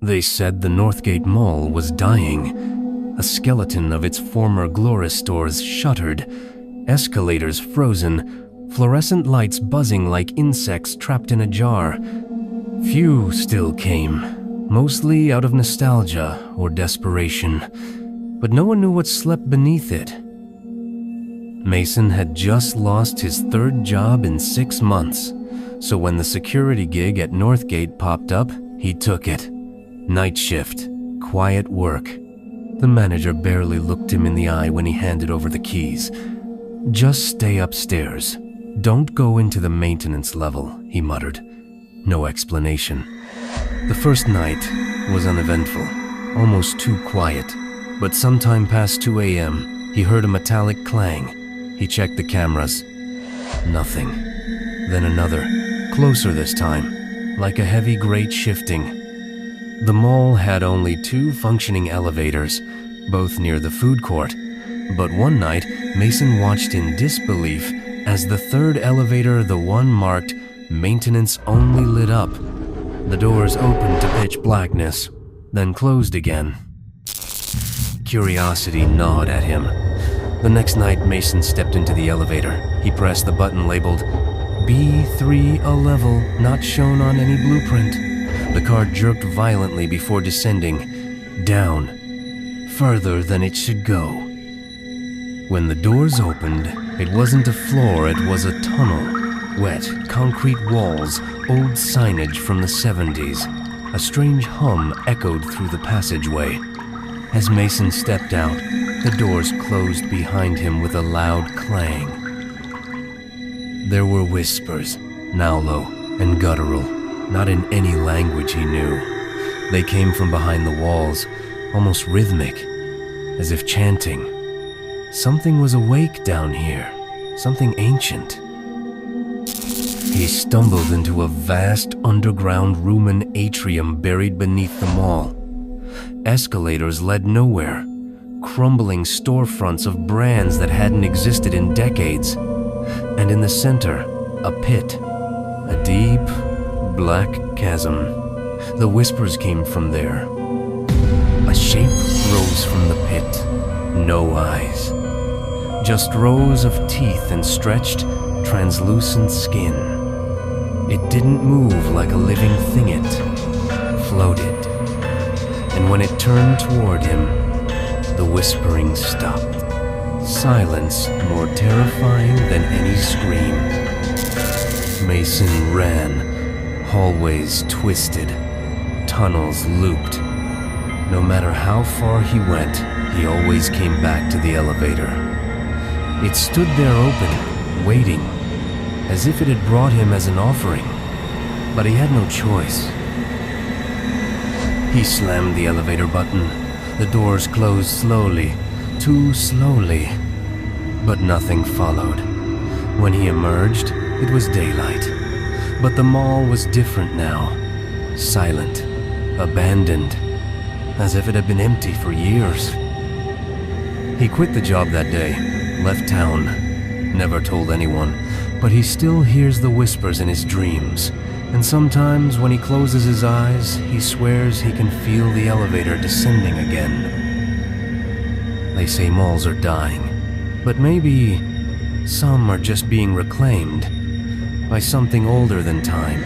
They said the Northgate Mall was dying. A skeleton of its former Glorus stores shuttered, escalators frozen, fluorescent lights buzzing like insects trapped in a jar. Few still came, mostly out of nostalgia or desperation, but no one knew what slept beneath it. Mason had just lost his third job in 6 months, so when the security gig at Northgate popped up, he took it. Night shift, quiet work. The manager barely looked him in the eye when he handed over the keys. "Just stay upstairs. Don't go into the maintenance level," he muttered. No explanation. The first night was uneventful, almost too quiet, but sometime past 2 a.m., he heard a metallic clang. He checked the cameras. Nothing. Then another, closer this time, like a heavy grate shifting. The mall had only 2 functioning elevators, both near the food court, but one night, Mason watched in disbelief as the third elevator, the one marked "Maintenance Only," lit up. The doors opened to pitch blackness, then closed again. Curiosity gnawed at him. The next night, Mason stepped into the elevator. He pressed the button labeled B3, a level not shown on any blueprint. The car jerked violently before descending, down, further than it should go. When the doors opened, it wasn't a floor, it was a tunnel. Wet, concrete walls, old signage from the 70s. A strange hum echoed through the passageway. As Mason stepped out, the doors closed behind him with a loud clang. There were whispers, now low and guttural, not in any language he knew. They came from behind the walls, almost rhythmic, as if chanting. Something was awake down here, something ancient. He stumbled into a vast underground rumen atrium buried beneath the mall. Escalators led nowhere, crumbling storefronts of brands that hadn't existed in decades. And in the center, a pit, a deep, black chasm. The whispers came from there. A shape rose from the pit, no eyes. Just rows of teeth and stretched, translucent skin. It didn't move like a living thing, it floated. And when it turned toward him, the whispering stopped. Silence more terrifying than any scream. Mason ran, hallways twisted, tunnels looped. No matter how far he went, he always came back to the elevator. It stood there open, waiting, as if it had brought him as an offering, but he had no choice. He slammed the elevator button. The doors closed slowly, too slowly, but nothing followed. When he emerged, it was daylight, but the mall was different now, silent, abandoned, as if it had been empty for years. He quit the job that day, left town, never told anyone, but he still hears the whispers in his dreams, and sometimes when he closes his eyes, he swears he can feel the elevator descending again. They say malls are dying, but maybe some are just being reclaimed by something older than time,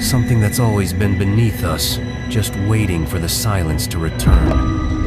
something that's always been beneath us, just waiting for the silence to return.